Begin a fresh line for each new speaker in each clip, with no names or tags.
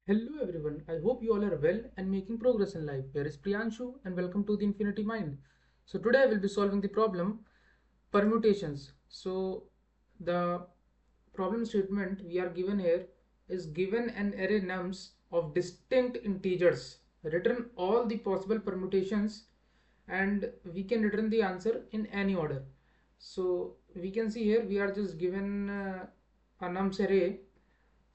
Hello everyone, I hope you all are well and making progress in life. Here is Priyanshu and welcome to the Infinity Mind. So today I will be solving the problem permutations. So the problem statement we are given here is given an array nums of distinct integers. Return all the possible permutations and we can return the answer in any order. So we can see here we are just given a nums array.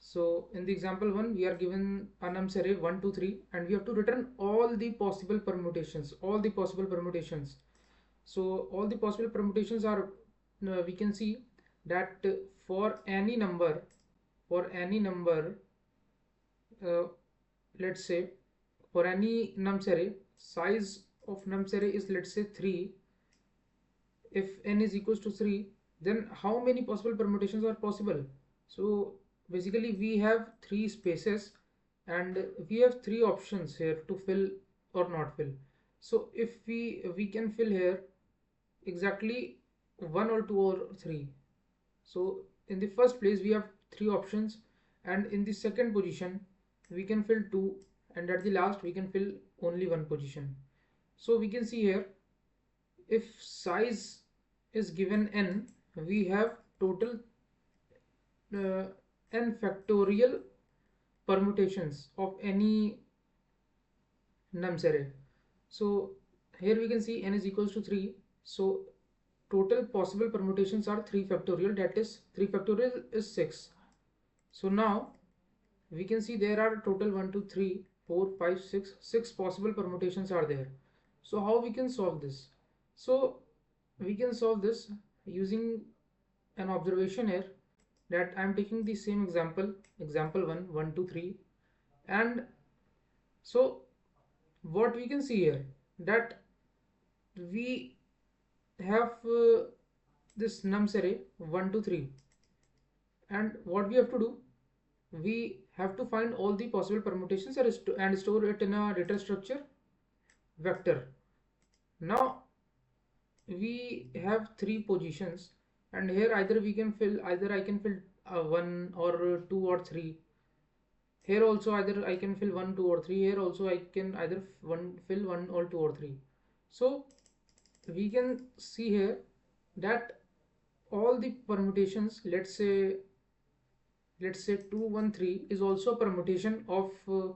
So in the example 1 we are given a nums array 1 2 3 and we have to return all the possible permutations, so all the possible permutations are we can see that for any number for any number uh, let's say for any nums array, size of nums array is, let's say, 3. If n is equals to 3, then how many possible permutations are possible? So basically we have three spaces and we have three options here to fill or not fill. So if we can fill here exactly 1 or 2 or 3. So in the first place we have three options, and in the second position we can fill 2, and at the last we can fill only one position. So we can see here, if size is given n, we have total uh, n factorial permutations of any nums array. So here we can see n is equals to 3. So total possible permutations are 3 factorial, that is 3 factorial is 6. So now we can see there are total 1 2 3 4 5 6 6 possible permutations are there. So how we can solve this? So we can solve this using an observation here, that I am taking the same example 1 1 2 3, and so what we can see here, that we have this nums array 1 2 3, and what we have to do, we have to find all the possible permutations and store it in a data structure vector. Now we have three positions, and here either I can fill 1 or 2 or 3. Here also either I can fill 1 2 or 3. Here also I can either fill 1 or 2 or 3. So we can see here that all the permutations, let's say 2 1 3 is also a permutation of 1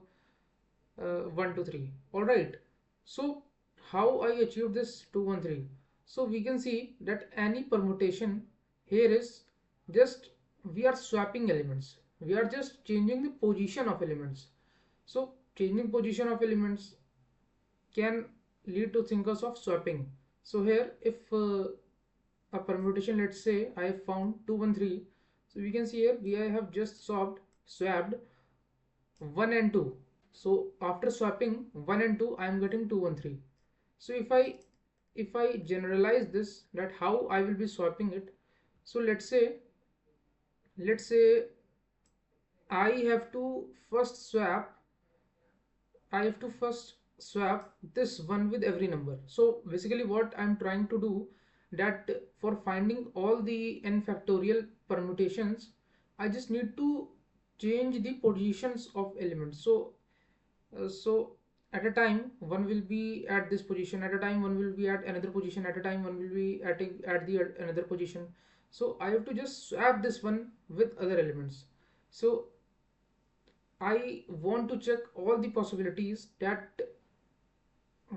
2 3. All right, so how I achieve this 2 1 3? So we can see that any permutation here is just, we are swapping elements, we are just changing the position of elements. So changing position of elements can lead to thinkers of swapping. So here, if a permutation, let's say I have found 2 1 3, so we can see here we have just swapped 1 and 2. So after swapping 1 and 2, I am getting 2 1 3. So if I generalize this, that how I will be swapping it, so let's say I have to first swap this one with every number. So basically what I'm trying to do, that for finding all the n factorial permutations, I just need to change the positions of elements. So at a time one will be at this position, at a time one will be at another position, at a time one will be at the another position. So I have to just swap this one with other elements. So I want to check all the possibilities that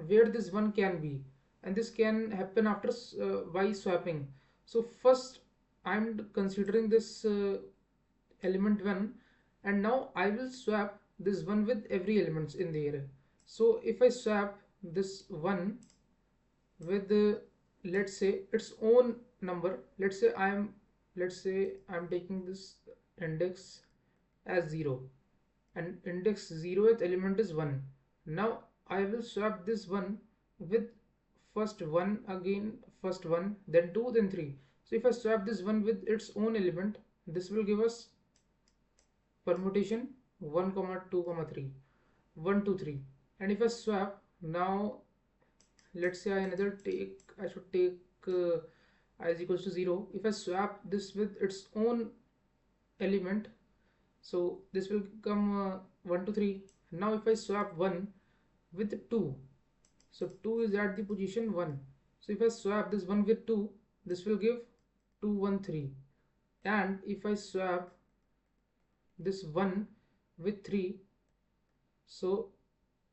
where this one can be, and this can happen after by swapping. So first I'm considering this element 1, and now I will swap this one with every elements in the array. So if I swap this one with let's say its own number, let's say I'm taking this index as 0, and index 0th element is 1. Now I will swap this one with first 1 again, first 1, then 2, then 3. So if I swap this one with its own element, this will give us permutation 1 comma 2 comma 3, 1 2 3. And if I swap now, let's say I should take I is equals to 0. If I swap this with its own element, So this will come 1 to 3. Now if I swap 1 with 2, so 2 is at the position 1. So if I swap this 1 with 2, this will give 2 1 3. And if I swap this 1 with 3, so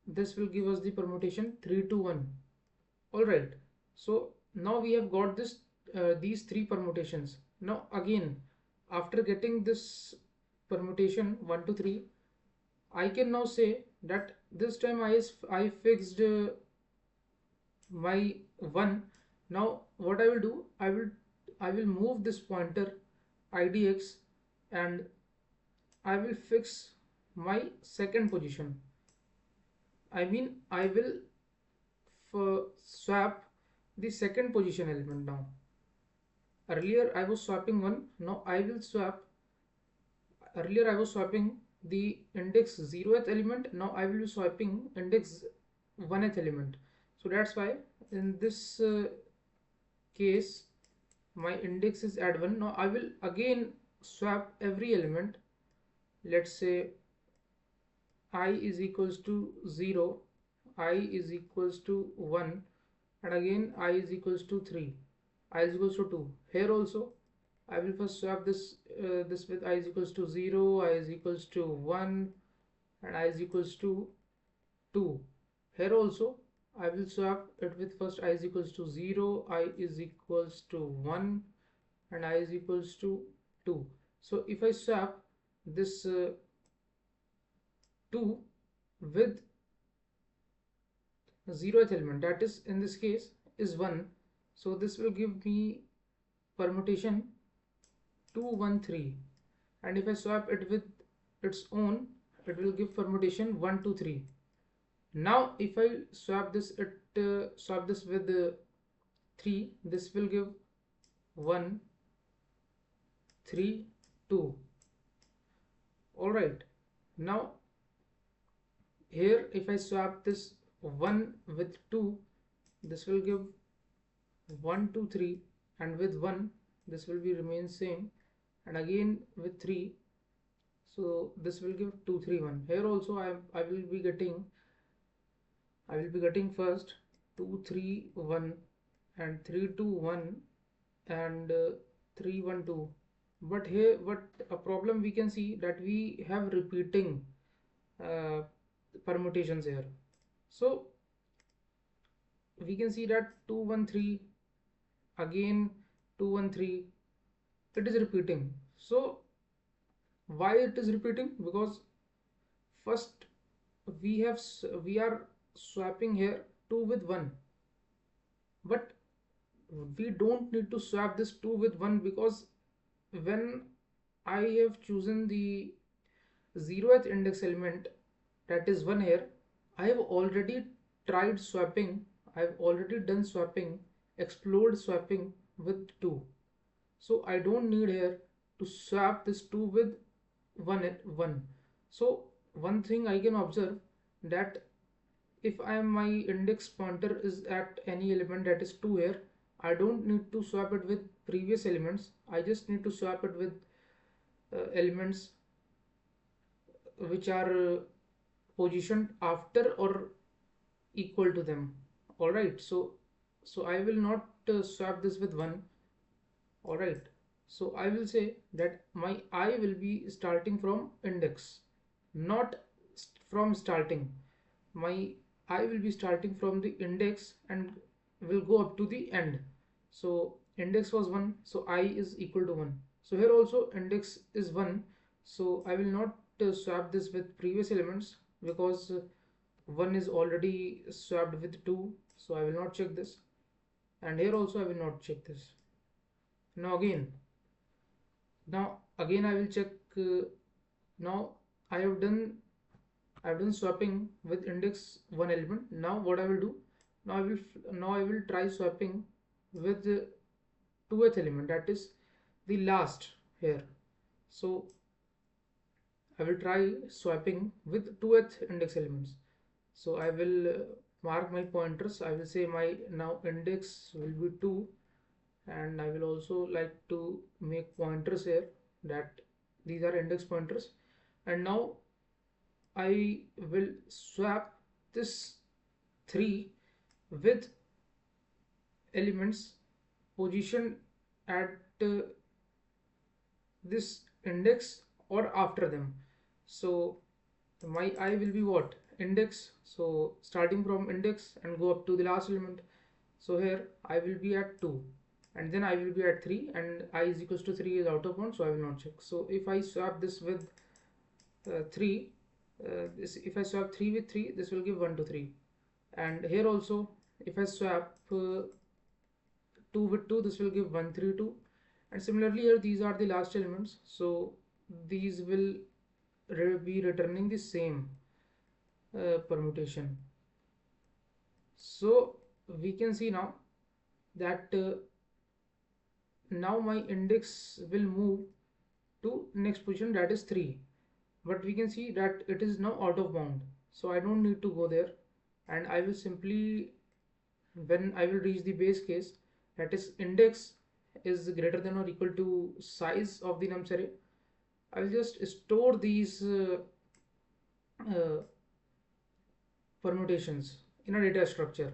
this will give us the permutation 3 to 1. Alright, so now we have got this these three permutations. Now again, after getting this permutation 1 to 3, I can now say that this time I fixed my 1. Now what I will do, I will move this pointer idx, and I will fix my second position. I mean, I will swap the second position element now. Earlier I was swapping 1, now I will swap. Earlier I was swapping the index 0th element, now I will be swapping index 1th element. So that's why in this case my index is at 1. Now I will again swap every element. Let's say I is equals to 0, I is equals to 1, and again I is equals to 3, I is equals to 2. Here also I will first swap this with I is equals to 0, I is equals to 1, and I is equals to 2. Here also I will swap it with first I is equals to 0, I is equals to 1, and I is equals to 2. So if I swap this 2 with 0th element, that is in this case is 1, so this will give me permutation 2 1 3, and if I swap it with its own, it will give permutation 1 2 3. Now if I swap this with 3, this will give 1 3 2. All right, now here if I swap this 1 with 2, this will give 1 2 3, and with 1 this will be remain same, and again with 3, so this will give 2 3 1. Here also I will be getting first 2 3 1 and 3 2 1 and 3 1 2. But here what a problem we can see, that we have repeating uh, permutations here. So we can see that 2 1 3, again 2 1 3, it is repeating. So why it is repeating? Because first we are swapping here 2 with 1, but we don't need to swap this 2 with 1, because when I have chosen the 0th index element, that is 1 here, I have already tried swapping, I have already done swapping, explored swapping with 2. So I don't need here to swap this 2 with 1. So one thing I can observe, that if my index pointer is at any element, that is 2 here, I don't need to swap it with previous elements, I just need to swap it with elements which are positioned after or equal to them. All right, so I will not swap this with 1. All right, so I will say that my I will be starting from index, not from starting. My I will be starting from the index and will go up to the end. So index was 1, so I is equal to 1. So here also index is 1, so I will not swap this with previous elements, because 1 is already swapped with 2, so I will not check this, and here also I will not check this. Now again I will check. Now I have done swapping with index 1 element. Now what I will do, now I will try swapping with the 2th element, that is the last here. So I will try swapping with 2th index elements. So I will mark my pointers. I will say my now index will be 2, and I will also like to make pointers here, that these are index pointers. and now I will swap this 3 with elements positioned at this index or after them. So my I will be what? Index. So starting from index and go up to the last element. So here I will be at 2 and then I will be at 3, and I is equals to 3 is out of bound, so I will not check. So if I swap this with 3, if I swap 3 with 3, this will give 1 to 3. And here also if I swap 2 with 2, this will give 1 3 2. And similarly here these are the last elements, so these will be returning the same permutation. So we can see now that now my index will move to next position, that is 3, but we can see that it is now out of bound, so I don't need to go there, and I will simply, when I will reach the base case, that is index is greater than or equal to size of the nums array, I will just store these uh, permutations in a data structure.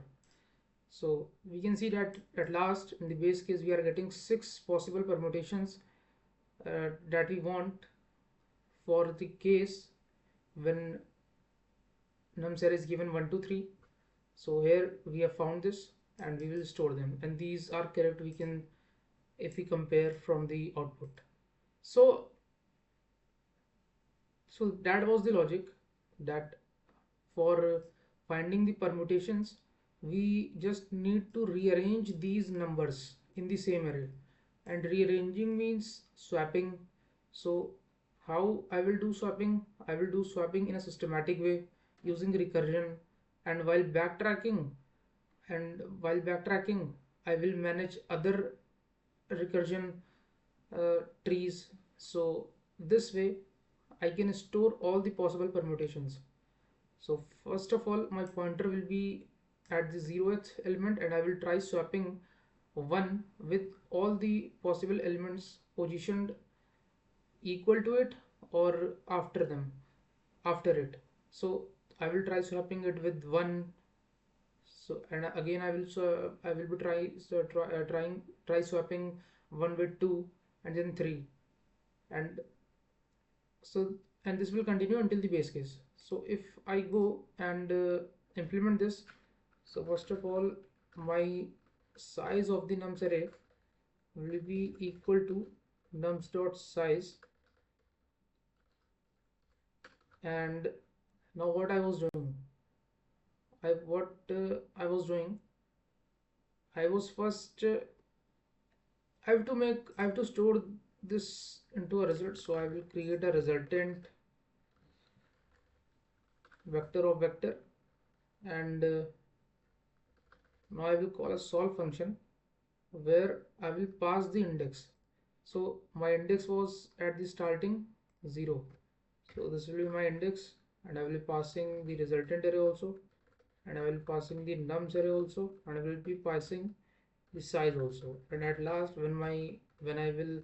So we can see that at last in the base case we are getting 6 possible permutations that we want for the case when nums array is given 1 to 3. So here we have found this and we will store them, and these are correct, we can, if we compare from the output. So that was the logic, that for finding the permutations we just need to rearrange these numbers in the same array, and rearranging means swapping. So how I will do swapping? I will do swapping in a systematic way using recursion, and while backtracking I will manage other recursion trees. So this way I can store all the possible permutations. So first of all my pointer will be at the 0th element, and I will try swapping 1 with all the possible elements positioned equal to it or after it. So I will try swapping it with 1. So and again I will be try swapping 1 with 2 and then 3, and so, and this will continue until the base case. So if I go and implement this, so first of all my size of the nums array will be equal to nums dot size, and now what I was doing, I was doing, I was first I have to store this into a result, so I will create a resultant vector of vector, and now I will call a solve function where I will pass the index. So my index was at the starting 0, so this will be my index, and I will be passing the resultant array also, and I will be passing the nums array also, and I will be passing the size also, and at last when I will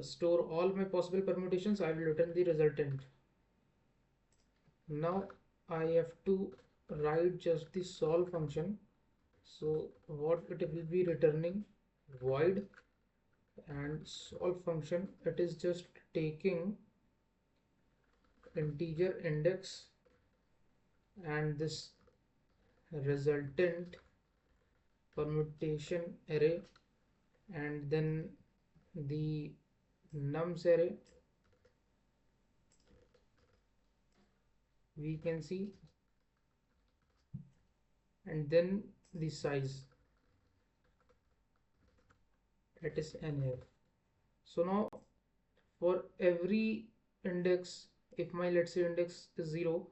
store all my possible permutations, I will return the resultant. Now I have to write just the solve function. So what it will be returning, void, and solve function, it is just taking integer index and this resultant permutation array, and then the nums array, we can see, and then the size, that is n here. So now for every index, if my, let's say, index is 0,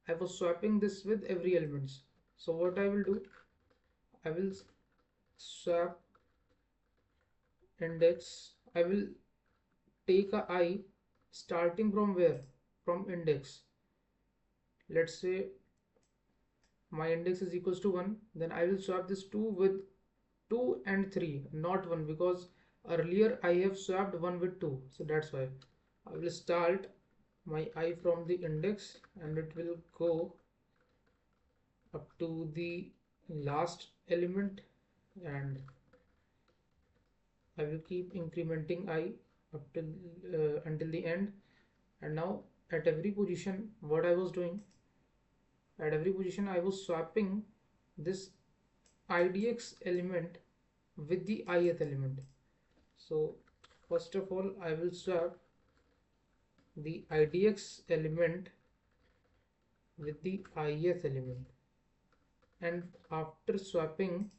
I was swapping this with every elements. So what I will do, I will swap index, I will take a I starting from where, from index. Let's say my index is equals to 1, then I will swap this 2 with 2 and 3, not 1, because earlier I have swapped 1 with 2, so that's why I will start my I from the index, and it will go up to the last element, and I will keep incrementing I up till until the end. And now at every position, what I was doing, at every position I was swapping this idx element with the ith element. So first of all, I will swap the idx element with the ith element, and after swapping,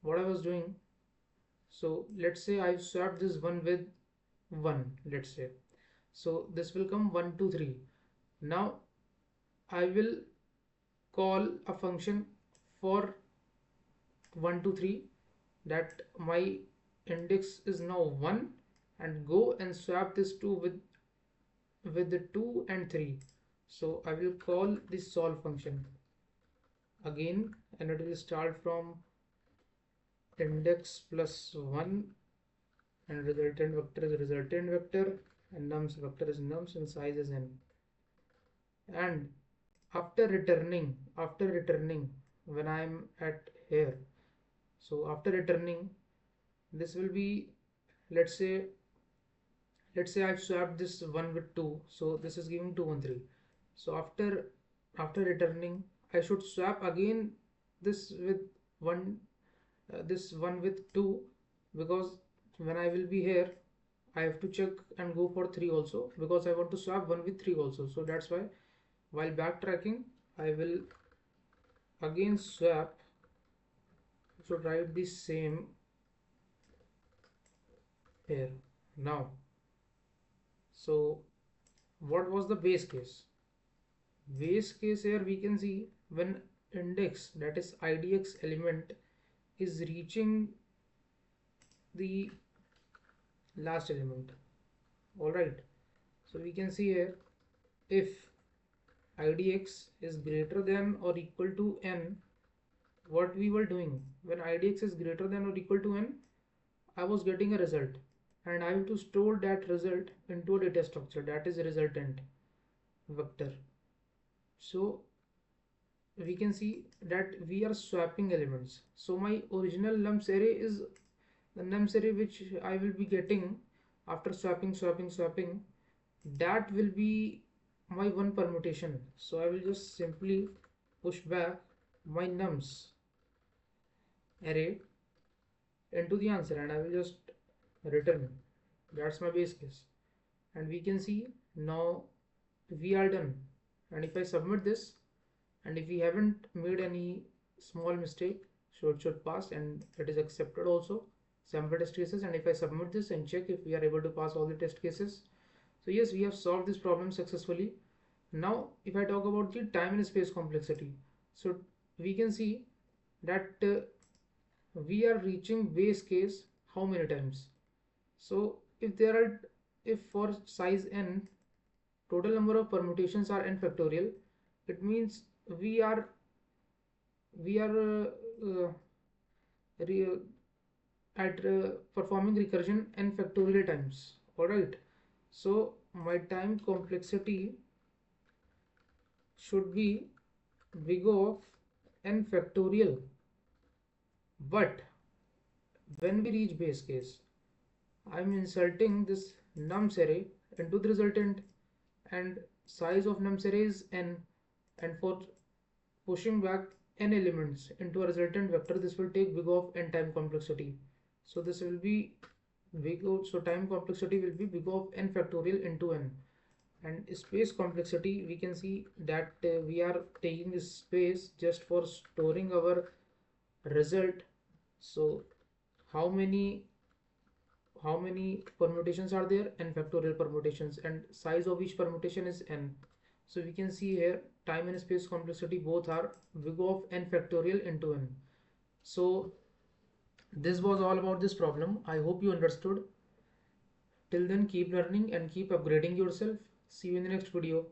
what I was doing, so let's say I swapped this one with 1, let's say, so this will come 1 2 3. Now I will call a function for 1 2 3, that my index is now 1, and go and swap this 2 with the 2 and 3. So I will call this solve function again, and it will start from index plus 1, and resultant vector is resultant vector, and nums vector is nums, and size is n. And after returning when I am at here, so after returning, this will be, let's say I've swapped this 1 with 2, so this is giving 2 1 3. So after returning, I should swap again this with 1, this 1 with 2, because when I will be here, I have to check and go for 3 also, because I want to swap 1 with 3 also. So that's why while backtracking, I will again swap, so write the same here. Now, so what was the base case? Base case here we can see when index, that is idx element, is reaching the last element. Alright, so we can see here, if idx is greater than or equal to n, what we were doing, when idx is greater than or equal to n, I was getting a result, and I have to store that result into a data structure, that is resultant vector. So we can see that we are swapping elements. So my original nums array is the nums array which I will be getting after swapping, that will be my one permutation. So I will just simply push back my nums array into the answer, and I will just return. That's my base case, and we can see now we are done. And if I submit this, and if we haven't made any small mistake, so it should pass, and it is accepted also, sample test cases. And if I submit this and check if we are able to pass all the test cases, so yes, we have solved this problem successfully. Now if I talk about the time and space complexity, so we can see that we are reaching base case how many times. So if for size n, total number of permutations are n factorial, it means we are performing recursion n factorial times. Alright, so my time complexity should be big of n factorial, but when we reach base case, I'm inserting this nums array into the resultant, and size of nums array is n, and for pushing back n elements into a resultant vector, this will take big of n time complexity. So this will be big of, so time complexity will be big of n factorial into n. And space complexity, we can see that we are taking this space just for storing our result. So how many permutations are there? N factorial permutations, and size of each permutation is n. So we can see here time and space complexity both are big of n factorial into n. So this was all about this problem. I hope you understood. Till then, keep learning and keep upgrading yourself. See you in the next video.